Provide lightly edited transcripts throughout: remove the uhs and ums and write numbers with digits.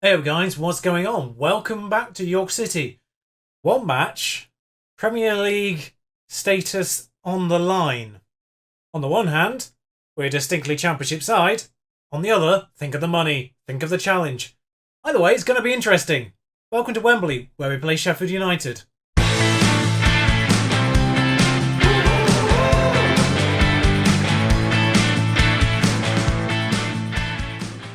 Hey guys, what's going on? Welcome back to York City. One match, Premier League status on the line. On the one hand, we're distinctly Championship side. On the other, think of the money, think of the challenge. Either way, it's going to be interesting. Welcome to Wembley, where we play Sheffield United.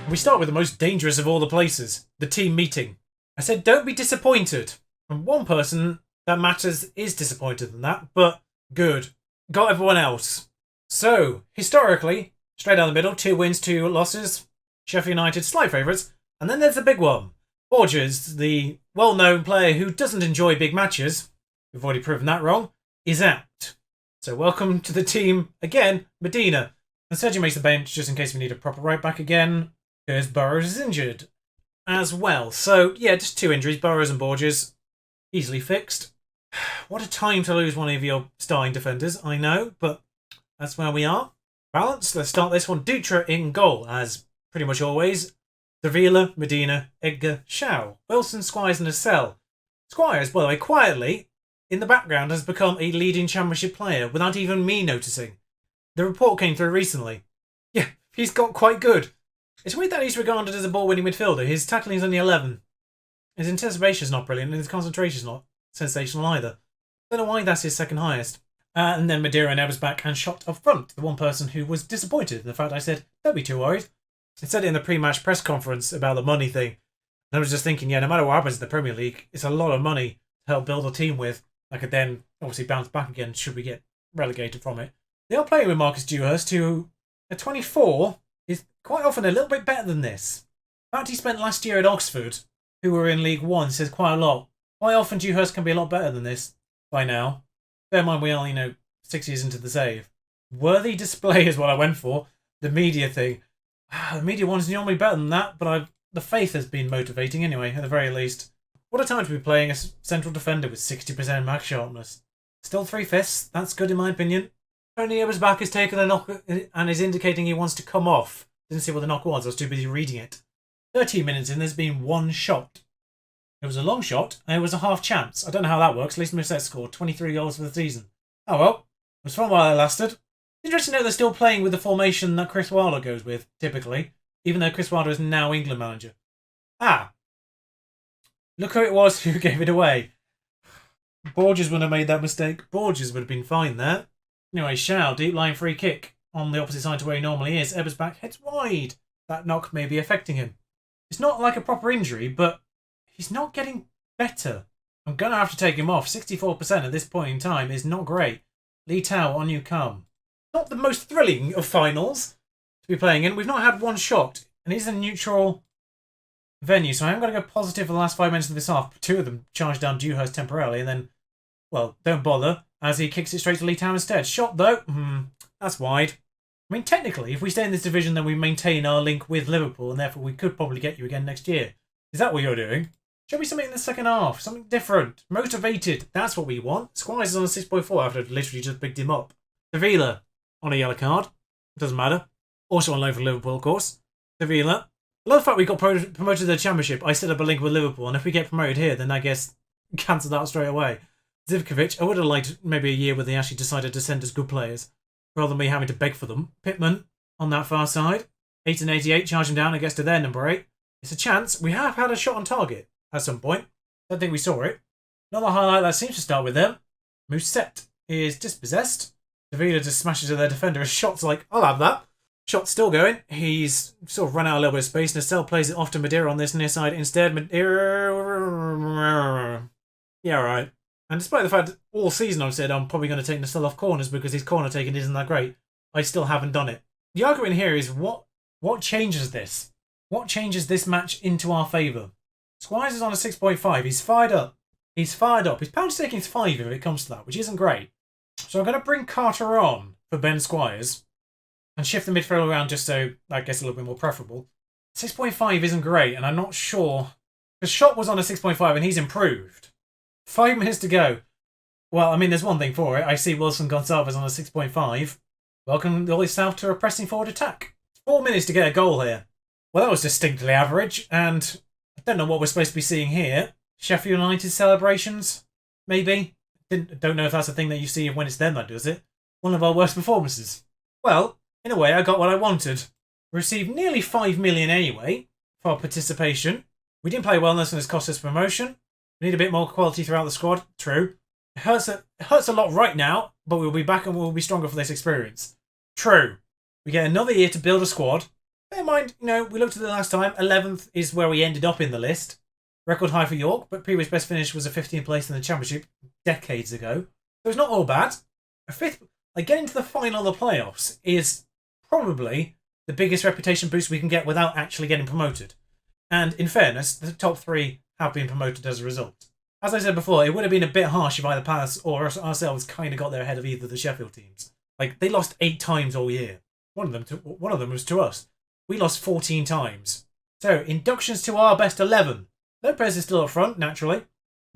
We start with the most dangerous of all the places, the team meeting. I said don't be disappointed. And one person that matters is disappointed in that, but good. Got everyone else. So, historically, straight down the middle, 2 wins, 2 losses. Sheffield United, slight favourites. And then there's the big one. Borges, the well-known player who doesn't enjoy big matches, we've already proven that wrong, is out. So welcome to the team again, Medina. And Sergio makes the bench just in case we need a proper right back again. Because Burrows is injured as well. So, yeah, just 2 injuries, Burrows and Borges. Easily fixed. What a time to lose one of your starting defenders, I know, but that's where we are. Balance, let's start this one. Dutra in goal, as pretty much always. Davila, Medina, Edgar, Shaw, Wilson, Squires and Assel. Squires, by the way, quietly, in the background, has become a leading Championship player without even me noticing. The report came through recently. Yeah, he's got quite good. It's weird that he's regarded as a ball-winning midfielder. His tackling is only 11. His anticipation's not brilliant, and his concentration's not sensational either. Don't know why that's his second highest. And then Madeira and Ebbers back and shot up front. The one person who was disappointed in the fact I said, don't be too worried. I said it in the pre-match press conference about the money thing. And I was just thinking, yeah, no matter what happens in the Premier League, it's a lot of money to help build a team with. I could then obviously bounce back again should we get relegated from it. They are playing with Marcus Dewhurst, who at 24 is quite often a little bit better than this. The fact he spent last year at Oxford, who were in League One, says quite a lot. Quite often Dewhurst can be a lot better than this by now. Bear in mind we are, 6 years into the save. Worthy display is what I went for. The media thing. The media one's normally better than that, but the faith has been motivating anyway, at the very least. What a time to be playing a central defender with 60% max sharpness. Still 3/5, that's good in my opinion. Tony Ebbers back has taken a knock and is indicating he wants to come off. Didn't see what the knock was, I was too busy reading it. 13 minutes in, there's been 1 shot. It was a long shot, and it was a half chance. I don't know how that works. At least Musset scored 23 goals for the season. Oh well, it was fun while it lasted. Interesting to know they're still playing with the formation that Chris Wilder goes with, typically, even though Chris Wilder is now England manager. Look who it was who gave it away. Borges wouldn't have made that mistake. Borges would have been fine there. Anyway, Shaw, deep line free kick on the opposite side to where he normally is. Ebbers back, heads wide. That knock may be affecting him. It's not like a proper injury, but he's not getting better. I'm going to have to take him off. 64% at this point in time is not great. Lee Tao, on you come. Not the most thrilling of finals to be playing in. We've not had 1 shot, and it's a neutral venue, so I am going to go positive for the last 5 minutes of this half. 2 of them charged down Dewhurst temporarily, and then, well, don't bother, as he kicks it straight to Lee Tao instead. Shot, though, that's wide. I mean, technically, if we stay in this division, then we maintain our link with Liverpool, and therefore we could probably get you again next year. Is that what you're doing? Show me something in the second half, something different. Motivated, that's what we want. Squires is on a 6.4 after I've literally just picked him up. Davila on a yellow card. Doesn't matter. Also on loan for Liverpool, of course. Davila. I love the fact we got promoted to the Championship. I set up a link with Liverpool, and if we get promoted here, then I guess cancel that straight away. Zivkovic, I would have liked maybe a year where they actually decided to send us good players, rather than me having to beg for them. Pittman on that far side. 8 and 88, charge him down, I guess, to their number 8. It's a chance. We have had a shot on target at some point. Don't think we saw it. Another highlight that seems to start with them. Musset is dispossessed. Davila just smashes at their defender. A shot's like, I'll have that. Shot's still going. He's sort of run out a little bit of space. Nassel plays it off to Madeira on this near side instead. Madeira. Yeah, right. And despite the fact that all season I've said I'm probably going to take Nassel off corners because his corner taking isn't that great, I still haven't done it. The argument here is what changes this? What changes this match into our favour? Squires is on a 6.5. He's fired up. His pound staking is 5 if it comes to that, which isn't great. So I'm going to bring Carter on for Ben Squires and shift the midfield around just so that gets a little bit more preferable. 6.5 isn't great, and I'm not sure. Because Shot was on a 6.5 and he's improved. 5 minutes to go. Well, I mean, there's one thing for it. I see Wilson Gonçalves on a 6.5. Welcome all South to a pressing forward attack. 4 minutes to get a goal here. Well, that was distinctly average, and I don't know what we're supposed to be seeing here. Sheffield United celebrations? Maybe? Don't know if that's a thing that you see when it's them that does it. One of our worst performances. Well, in a way, I got what I wanted. We received nearly 5 million anyway for our participation. We didn't play well enough and it's cost us promotion. We need a bit more quality throughout the squad. True. It hurts a lot right now, but we'll be back and we'll be stronger for this experience. True. We get another year to build a squad. Bear in mind, we looked at the last time. 11th is where we ended up in the list. Record high for York, but previous best finish was a 15th place in the Championship decades ago. So it's not all bad. A fifth, getting to the final of the playoffs is probably the biggest reputation boost we can get without actually getting promoted. And in fairness, the top 3 have been promoted as a result. As I said before, it would have been a bit harsh if either Palace or ourselves kind of got there ahead of either of the Sheffield teams. They lost 8 times all year. One of them was to us. We lost 14 times. So, inductions to our best 11. Lopez is still up front, naturally.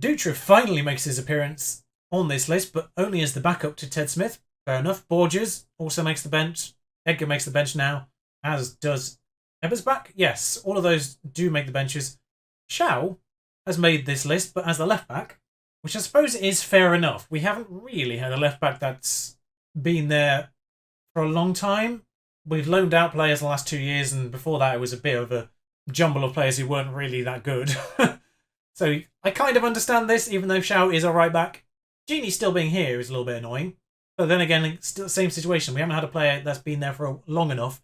Dutra finally makes his appearance on this list, but only as the backup to Ted Smith. Fair enough. Borges also makes the bench. Edgar makes the bench now, as does Ebersbach. Yes, all of those do make the benches. Shaw has made this list, but as the left back, which I suppose is fair enough. We haven't really had a left back that's been there for a long time. We've loaned out players the last 2 years, and before that it was a bit of a jumble of players who weren't really that good. So I kind of understand this, even though Shaw is our right back. Genie still being here is a little bit annoying. But then again, still the same situation. We haven't had a player that's been there for long enough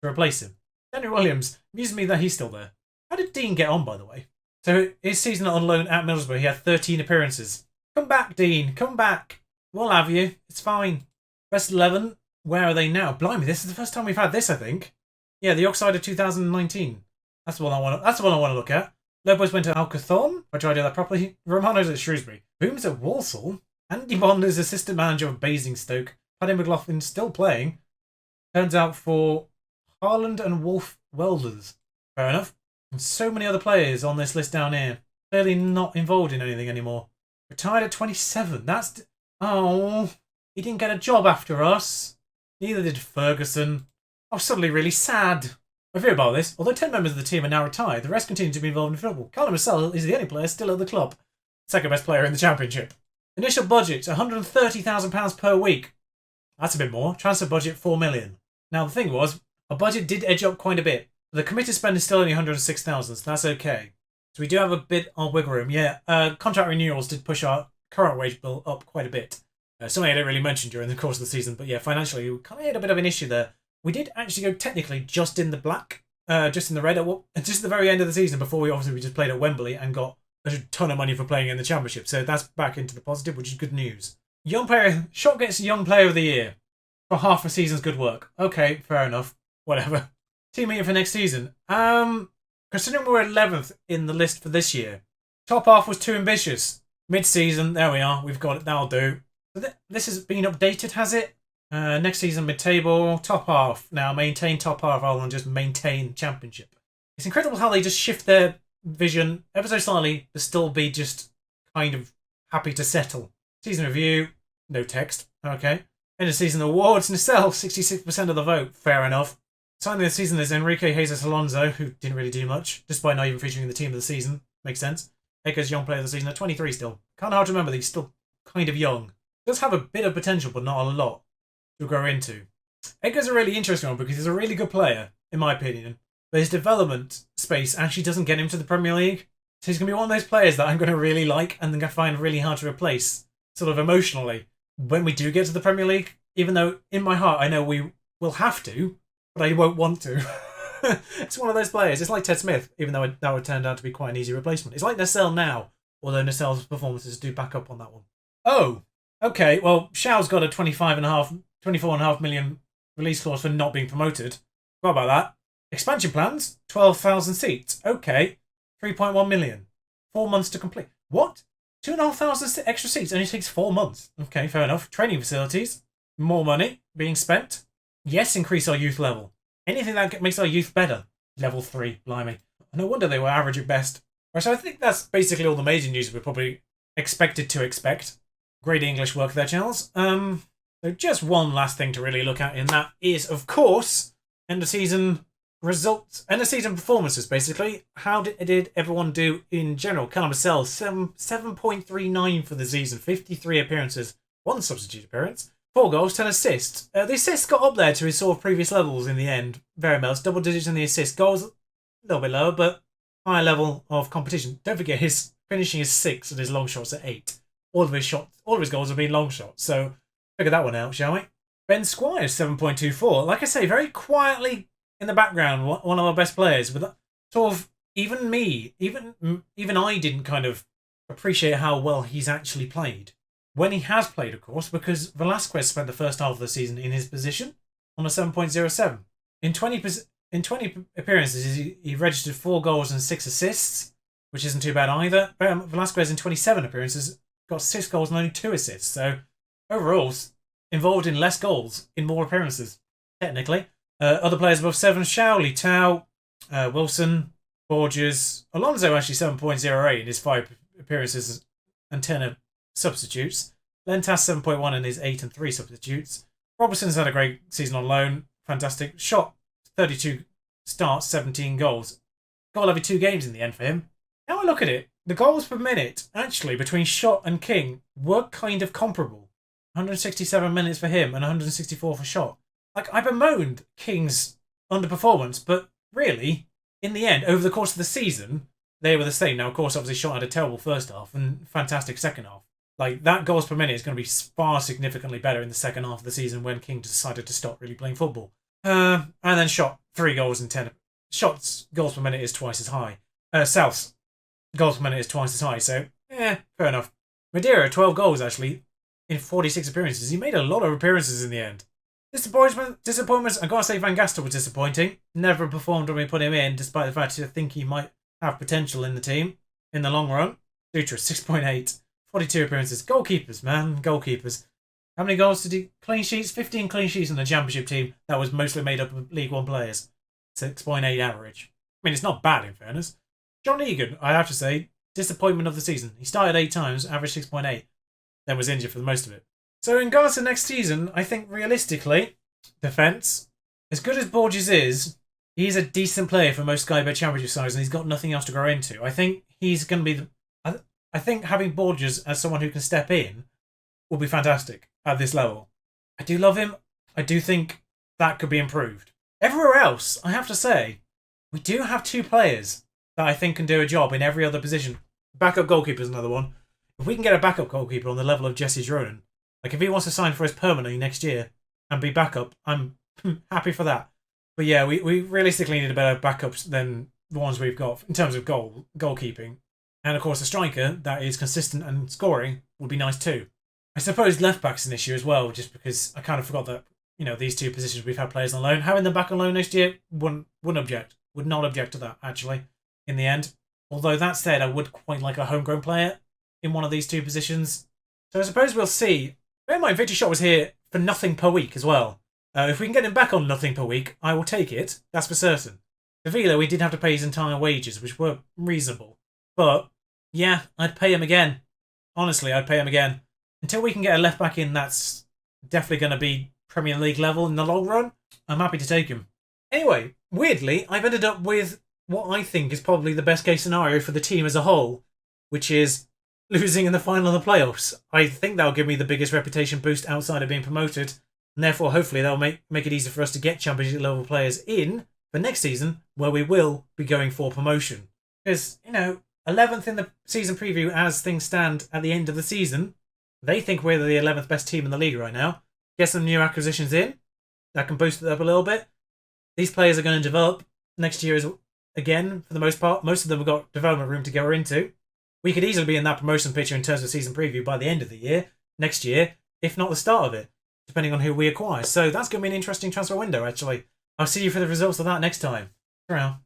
to replace him. Henry Williams, amuses me that he's still there. How did Dean get on, by the way? So his season on loan at Middlesbrough, he had 13 appearances. Come back, Dean. Come back. We'll have you. It's fine. Best 11. Where are they now? Blimey, this is the first time we've had this, I think. Yeah, the Yorkshire of 2019. That's the one I want to look at. Lopez went to Alcathorn. If I try to do that properly. Romano's at Shrewsbury. Booms at Walsall. Andy Bond is assistant manager of Basingstoke. Paddy McLaughlin still playing. Turns out for Harland and Wolf Welders. Fair enough. And so many other players on this list down here. Clearly not involved in anything anymore. Retired at 27. Oh, he didn't get a job after us. Neither did Ferguson. I was suddenly really sad. I fear about this. Although 10 members of the team are now retired, the rest continue to be involved in football. Callum Russell is the only player still at the club. Second best player in the Championship. Initial budget, £130,000 per week. That's a bit more. Transfer budget, 4 million. Now, the thing was, our budget did edge up quite a bit. The committed spend is still only 106,000, so that's okay. So we do have a bit of wiggle room. Yeah, contract renewals did push our current wage bill up quite a bit. Something I didn't really mention during the course of the season, but yeah, financially, we kind of had a bit of an issue there. We did actually go technically just in the black, just in the red, just at the very end of the season before we just played at Wembley and got a ton of money for playing in the Championship. So that's back into the positive, which is good news. Young player, Shot gets Young Player of the Year for half a season's good work. Okay, fair enough. Whatever. Team meeting for next season. Considering we're 11th in the list for this year, top half was too ambitious. Mid-season, there we are. We've got it. That'll do. This has been updated, has it? Next season, mid-table, top half. Now, maintain top half rather than just maintain Championship. It's incredible how they just shift their vision ever so slightly, but still be just kind of happy to settle. Season review, no text. Okay. End of season awards, Nacelle, 66% of the vote. Fair enough. Signing of the season is Enrique Jesus Alonso, who didn't really do much, despite not even featuring in the team of the season. Makes sense. Edgar's Young Player of the Season at 23 still. Kind of hard to remember that he's still kind of young. Does have a bit of potential, but not a lot to grow into. Edgar's a really interesting one because he's a really good player, in my opinion. But his development space actually doesn't get him to the Premier League. So he's going to be one of those players that I'm going to really like and then going to find really hard to replace, sort of emotionally, when we do get to the Premier League. Even though, in my heart, I know we will have to, but I won't want to. It's one of those players. It's like Ted Smith, even though that would turn out to be quite an easy replacement. It's like Nacelle now, although Nacelle's performances do back up on that one. Oh, okay. Well, Shaw's got a 24.5 million release clause for not being promoted. What about that? Expansion plans, 12,000 seats. Okay. 3.1 million. 4 months to complete. What? 2,500 extra seats only takes 4 months. Okay, fair enough. Training facilities. More money being spent. Yes, increase our youth level. Anything that makes our youth better. Level 3, blimey. No wonder they were average at best. So I think that's basically all the major news we're probably expected to expect. Great English work there, Charles. So just one last thing to really look at, and that is, of course, end of season results, end of season performances, basically. How did everyone do in general? Callum Lascelles, 7.39 for the season, 53 appearances, 1 substitute appearance, 4 goals, 10 assists. The assists got up there to his sort of previous levels in the end. Very much. Double digits in the assist. Goals, a little bit lower, but higher level of competition. Don't forget, his finishing is 6 and his long shots are 8. All of his goals have been long shots. So figure that one out, shall we? Ben Squires, 7.24. Like I say, very quietly in the background, one of our best players. But sort of, even I didn't kind of appreciate how well he's actually played. When he has played, of course, because Velasquez spent the first half of the season in his position on a 7.07. In 20 appearances, he registered 4 goals and 6 assists, which isn't too bad either. Velasquez in 27 appearances got 6 goals and only 2 assists. So overall, involved in less goals in more appearances, technically. Other players above 7, Showley, Tau, Wilson, Borges, Alonso actually 7.08 in his 5 appearances and 10 substitutes. Lentas 7.1 in his 8 and 3 substitutes. Robertson's had a great season on loan. Fantastic. Shot 32 starts, 17 goals. Goal every 2 games in the end for him. Now I look at it, the goals per minute, actually, between Shot and King were kind of comparable. 167 minutes for him and 164 for Shot. Like, I bemoaned King's underperformance, but really, in the end, over the course of the season, they were the same. Now, of course, obviously, Shot had a terrible first half and fantastic second half. Like, that goals per minute is going to be far significantly better in the second half of the season when King decided to stop really playing football. And then Shot, 3 goals and 10. Shot's goals per minute is twice as high. South's goals per minute is twice as high, so, fair enough. Madeira, 12 goals, actually, in 46 appearances. He made a lot of appearances in the end. Disappointments, I've got to say Van Gastel was disappointing. Never performed when we put him in, despite the fact that I think he might have potential in the team in the long run. Dutra, 6.8. 42 appearances. Goalkeepers, man. Goalkeepers. How many goals did he... Clean sheets? 15 clean sheets in the Championship team. That was mostly made up of League One players. 6.8 average. I mean, it's not bad in fairness. John Egan, I have to say, disappointment of the season. He started 8 times, averaged 6.8. Then was injured for the most of it. So in regards to next season, I think realistically, defence, as good as Borges is, he's a decent player for most Sky Bet Championship sides and he's got nothing else to grow into. I think he's going to be the... I think having Borges as someone who can step in will be fantastic at this level. I do love him. I do think that could be improved. Everywhere else, I have to say, we do have 2 players that I think can do a job in every other position. Backup goalkeeper is another one. If we can get a backup goalkeeper on the level of Jesse Dronin, like if he wants to sign for us permanently next year and be backup, I'm happy for that. But yeah, we realistically need a better backups than the ones we've got in terms of goalkeeping. And of course, a striker that is consistent and scoring would be nice too. I suppose left back's an issue as well, just because I kind of forgot that, you know, these 2 positions we've had players on loan. Having them back on loan next year would not object to that, actually, in the end. Although that said, I would quite like a homegrown player in one of these 2 positions. So I suppose we'll see. Bear in mind, Victor Shot was here for nothing per week as well. If we can get him back on nothing per week, I will take it. That's for certain. For Vila, we did have to pay his entire wages, which were reasonable. But, yeah, I'd pay him again. Honestly, I'd pay him again. Until we can get a left back in that's definitely going to be Premier League level in the long run, I'm happy to take him. Anyway, weirdly, I've ended up with what I think is probably the best case scenario for the team as a whole, which is losing in the final of the playoffs. I think that'll give me the biggest reputation boost outside of being promoted, and therefore hopefully that'll make it easier for us to get Championship level players in for next season, where we will be going for promotion. Because, you know, 11th in the season preview as things stand at the end of the season, they think we're the 11th best team in the league right now. Get some new acquisitions in, that can boost it up a little bit. These players are going to develop next year again, for the most part. Most of them have got development room to go into. We could easily be in that promotion picture in terms of season preview by the end of the year, next year, if not the start of it, depending on who we acquire. So that's going to be an interesting transfer window, actually. I'll see you for the results of that next time. Ciao.